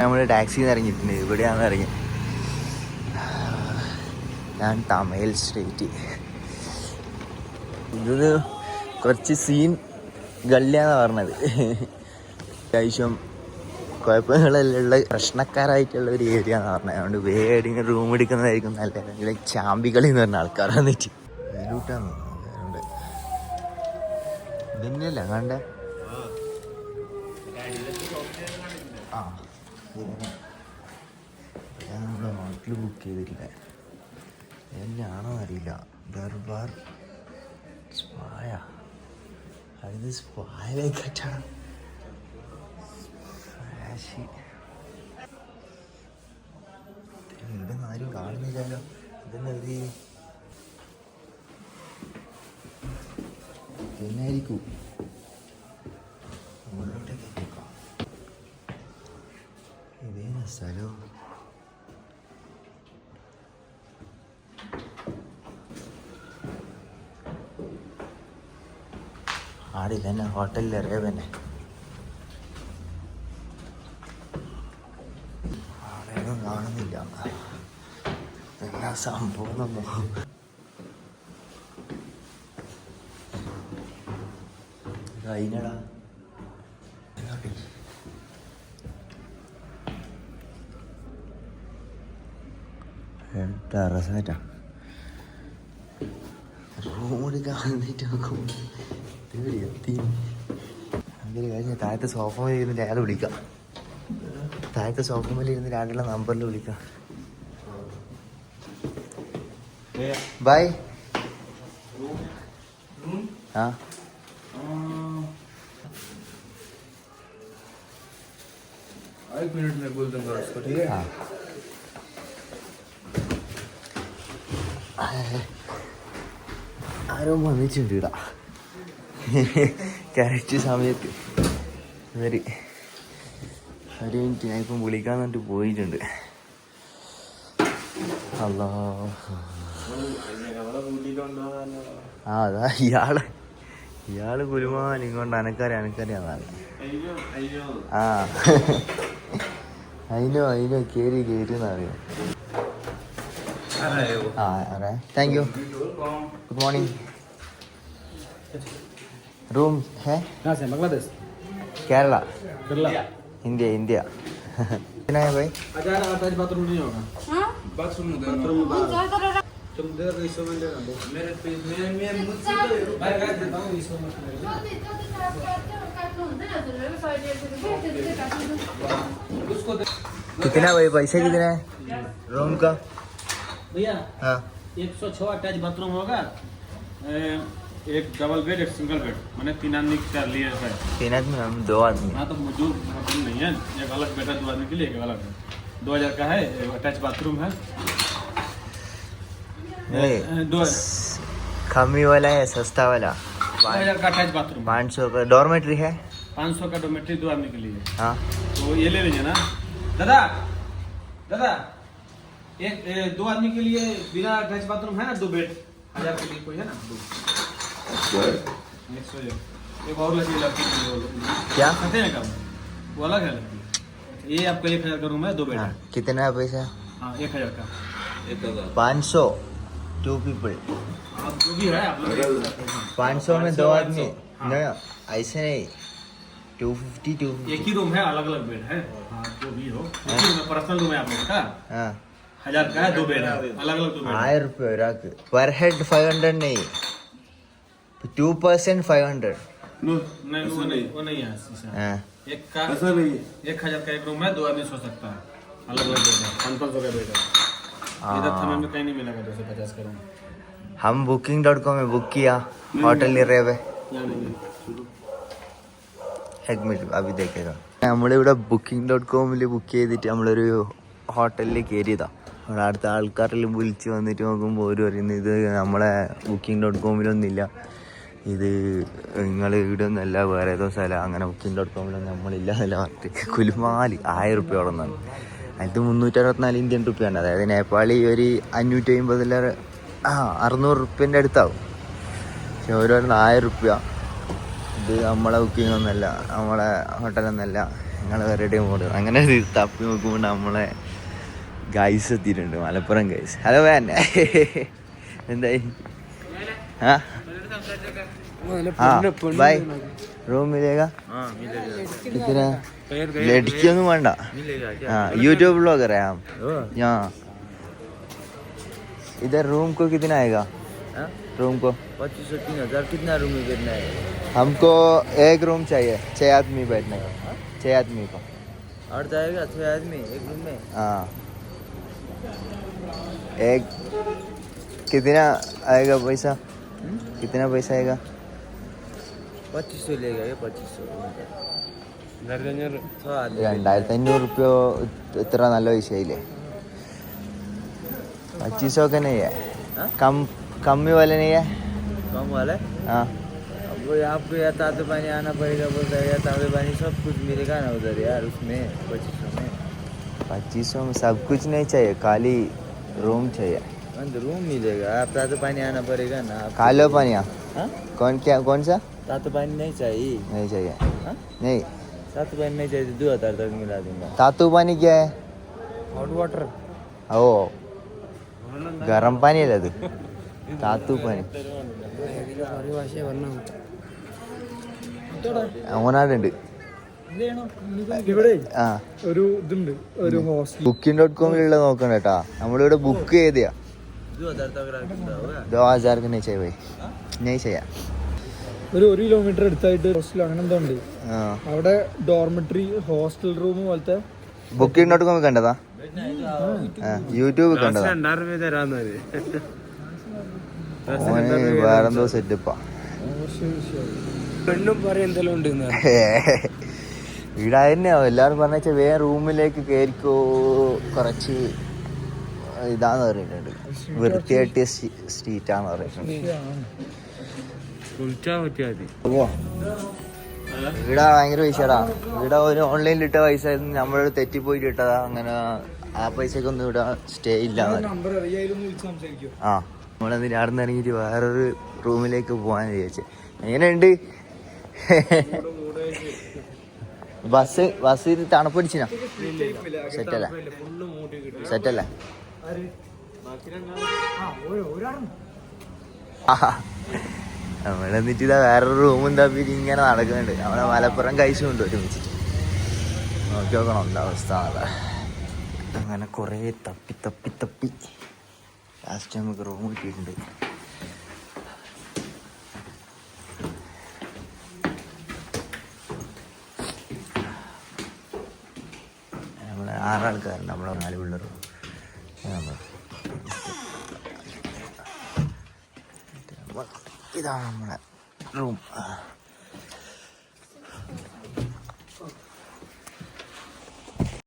നമ്മൾ ടാക്സിയിൽ നിന്ന് ഇറങ്ങിയിട്ടുണ്ട്. ഇവിടെയാണ് ഇറങ്ങി. ഞാൻ തമയൽ സ്ട്രീറ്റ്. ഇത് കുറച്ച് സീൻ ഗള്ളിയാന്ന് പറഞ്ഞത്. അത്യാവശ്യം കുഴപ്പങ്ങളെല്ലാം ഉള്ള പ്രശ്നക്കാരായിട്ടുള്ള ഒരു ഏരിയ എന്ന് പറഞ്ഞത്. അതുകൊണ്ട് വേടിങ്ങനെ റൂം എടുക്കുന്നതായിരിക്കും നല്ലത്. ഇവിടെ ചാമ്പികളി എന്ന് പറഞ്ഞ ആൾക്കാർ വന്നിട്ട് വേലൂട്ടാന്ന് അതുകൊണ്ട് ഇതന്നെയല്ല കണ്ട. ആ ഞാൻ നമ്മുടെ ഹോട്ടൽ ബുക്ക് ചെയ്തിട്ടില്ല. എന്നാണോ അറിയില്ല. ദർബാർ സ്പായ. അത് സ്പായിലേക്കാണ്. ഇവിടെ ആരും കാണുന്നില്ലല്ലോ. ഇതെന്നെ ഒരു എന്നായിരിക്കും മുകളിലോട്ടേക്ക് നോക്കാം. ഇതേന സ്ഥലം. ആടില്ല തന്നെ ഹോട്ടലിൽ ഇറങ്ങിയ തന്നെ. ആടെയൊന്നും കാണുന്നില്ല. എന്നാ സംഭവം കഴിഞ്ഞടാ. ടെറസായിട്ടാ റൂമിൽ കാണുന്നിട്ട് നോക്കുമ്പോൾ എത്തി. അങ്ങനെ കഴിഞ്ഞ താഴത്തെ സോഫ മേലെ ഇരുന്നിട്ട് അയാൾ വിളിക്കാം. താഴത്തെ സോഫ മേലെ ഇരുന്നിട്ട് അയാളുടെ നമ്പറിൽ വിളിക്കാം. बाय. हाँ एक मिनट में बोल दूंगा उसको, ठीक है? हाँ. ആരോ വന്നിട്ടുണ്ട് ഇവിടെ കറക്റ്റ് സമയത്ത്. ഒരു മിനിറ്റ്, ഞാൻ ഇപ്പം വിളിക്കാൻ വേണ്ടിട്ട് പോയിട്ടുണ്ട്. അല്ലാ, ആ അതാ ഇയാള് കുലുമാൻ ഇങ്ങോട്ട് അനക്കറിയാന്നാണ്. ആ അതിനോ കേറി എന്നറിയാം. ആ array, thank you. Good morning. Room है कहाँ से? बांग्लादेश, केरला, इंडिया. कितना है भाई? अटैच बाथरूम नहीं होगा. हाँ बाथरूम तुम दे दो इसो में दे दो. मेरे भाई कर देता हूँ इसो में. कितना भाई पैसे कितने हैं रूम का भैया? हाँ 106 अटैच बाथरूम होगा. एक डबल बेड, एक सिंगल बेड, मैंने 3 आदमी कर लिए है. 3 आदमी, हम 2 आदमी. हाँ तो मुझे नहीं है. एक अलग बेड है 2 आदमी के लिए, एक अलग है. 2000 का है. अटैच बाथरूम है. नहीं कमी वाला है, सस्ता वाला 2000 का अटैच बाथरूम. 500 का डॉर्मेट्री है. 500 का डॉर्मेट्री 2 आदमी के लिए. हाँ तो ये ले लीजिए ना दादा. एक 2 आदमी के लिए बिना अटैच बाथरूम है ना, 2 बेड 1000 के लिए कोई है ना. 2 एक और लगी लड़की क्या कहते हैं कब वो अलग है लड़की. ये आपका 1000 का रूम है, 2 बेड है. कितना है पैसा? हाँ 1000 का. 500 2 पीपल. आप जो भी है आप लोग 500 में 2 आदमी. नहीं ऐसे नहीं, 250. एक ही रूम है, अलग अलग बेड है. हाँ जो भी हो, पर्सनल रूम है आप लोग का. हाँ 1000 का है, 2 बेड है, अलग अलग 2 बेड. 1000 रुपये रख. पर हेड 500 नहीं, 2% 500. नहीं वो नहीं है. हाँ एक का ऐसा नहीं. 1000 का एक रूम है, 2 आदमी सो सकता है. अलग अलग बेड है. 500 का बेड है. इधर थाने में कहीं नहीं मिलेगा 250 का रूम. हम booking.com में बुक किया होटल ले रहे. एक मिनट अभी देखेगा. നമ്മളിവിടെ booking.com ബുക്ക് ചെയ്തിട്ട് നമ്മളൊരു ഹോട്ടലിൽ കയറിയതാണ്. അവിടെ അടുത്ത ആൾക്കാരെല്ലാം വിളിച്ച് വന്നിട്ട് നോക്കുമ്പോൾ അവർ പറയുന്നത് ഇത് നമ്മളെ booking.com ഇത് നിങ്ങൾ ഇവിടെ ഒന്നല്ല, വേറെ ഏതോ സ്ഥലം. അങ്ങനെ booking.com നമ്മളില്ല എന്നല്ല പറഞ്ഞിട്ട് കുലുമാലി 1000 റുപ്യോളം എന്നാണ്. അത് 364 ഇന്ത്യൻ റുപ്യാണ്. അതായത് നേപ്പാളി ഒരു 550 600 റുപ്യൻ്റെ അടുത്താവും. പക്ഷെ ഓരോ 1000 റുപ്യ. ഇത് നമ്മളെ ബുക്കിംഗ് ഒന്നല്ല, നമ്മളെ ഹോട്ടലൊന്നല്ല. നിങ്ങൾ വേറെ എവിടെയും പോകരുത്. അങ്ങനെ തപ്പി നോക്കുമ്പോൾ നമ്മളെ ഗൈസ് എത്തിയിട്ടുണ്ട്, മലപ്പുറം ഗൈസ്. ഹലോ വേൻ എന്തായി? भाई रूम मिलेगा? कितना? लड़कियों में मंडा? हाँ यूट्यूब ब्लॉगर है हम यहाँ. इधर रूम को कितना आएगा? रूम को 2500-3000. कितना रूम में बैठना है? हमको एक रूम चाहिए, 6 आदमी बैठने का. 6 आदमी का और जाएगा 6 आदमी एक रूम में. हाँ एक कितना आएगा पैसा? कितना पैसा आएगा? 2500 लेगा ये 2500. 2500 रुपये इतना നല്ല വിഷയമില്ലേ? 2500 का नहीं है. कम वाले नहीं है. कम वाले? हाँ. अब आपको या ताते पानी आना पड़ेगा, बोलता है या ताते पानी सब कुछ मिलेगा ना उधर यार उसमें 2500 में. 2500 में सब कुछ नहीं चाहिए, खाली रूम चाहिए. रूम मिलेगा, आप ताते पानी आना पड़ेगा ना. कालो पानी? हाँ कौन सा? ताते पानी नहीं चाहिए. नहीं चाहिए? हाँ नहीं ताते पानी नहीं चाहिए. 2000 तक मिला दूंगा. तातू पानी क्या है? Hot water. ओ गरम पानी है तो तातू पानी. അങ്ങനാടുണ്ട്. ആ ഒരു ഇതുണ്ട്, ഒരു Booking.com നോക്കണ്ട കേട്ടാ. നമ്മളിവിടെ ബുക്ക് ചെയ്തയാ. 2000 का नहीं चाहिए भाई, नहीं चाहिए. ഒരു കിലോമീറ്റർ അടുത്തായിട്ട് ഹോസ്റ്റൽ അങ്ങനെ എന്തോ ഉണ്ട്. അവിടെ ഡോർമെട്രി ഹോസ്റ്റൽ റൂം പോലത്തെ. Booking.com കണ്ടതാ? യൂട്യൂബ് കണ്ടതാ? വേറെന്തോ സെറ്റപ്പാ. പെണ്ണും പറയാൻ എന്തെല്ലാം ഉണ്ട് ഇവിടെ തന്നെയാ എല്ലാവരും പറഞ്ഞാൽ വേറെ റൂമിലേക്ക് കയറിക്കോ, കുറച്ച് ഇതാന്ന് പറയുന്നുണ്ട്, വൃത്തിയായിട്ടിയ സ്ട്രീറ്റാന്ന് പറയുന്നുണ്ട്. ഇവിടെ ഭയങ്കര പൈസടാ. ഇവിടെ ഒരു ഓൺലൈനിലിട്ട പൈസ നമ്മളോട് തെറ്റിപ്പോയിട്ട് ഇട്ടതാ. അങ്ങനെ ആ പൈസക്കൊന്നും ഇവിടെ സ്റ്റേ ഇല്ല. ആ നമ്മളെന്തിന് അവിടെ നിന്ന് ഇറങ്ങിയിട്ട് വേറൊരു റൂമിലേക്ക് പോകാൻ വിചാരിച്ചു. എങ്ങനെയുണ്ട് ബസ് തണുപ്പടിച്ചിനാ? സെറ്റല്ലേ? സെറ്റല്ലേ? നമ്മളെന്നിട്ട് ഇതാ വേറൊരു റൂമും തപ്പി ഇങ്ങനെ നടക്കുന്നുണ്ട്. നമ്മളെ മലപ്പുറം കഴിച്ചും ഉണ്ട് ഒരുമിച്ചിട്ട്. നോക്കി നോക്കണം എന്താ അവസ്ഥ. അങ്ങനെ കുറേ തപ്പി ലാസ്റ്റ് നമുക്ക് റൂം കിട്ടിയിട്ടുണ്ട്. നമ്മളെ 6 ആൾക്കാരുണ്ട്, നമ്മളെ 4 പിള്ളേരും. ഇതാണ് നമ്മളെ റൂം.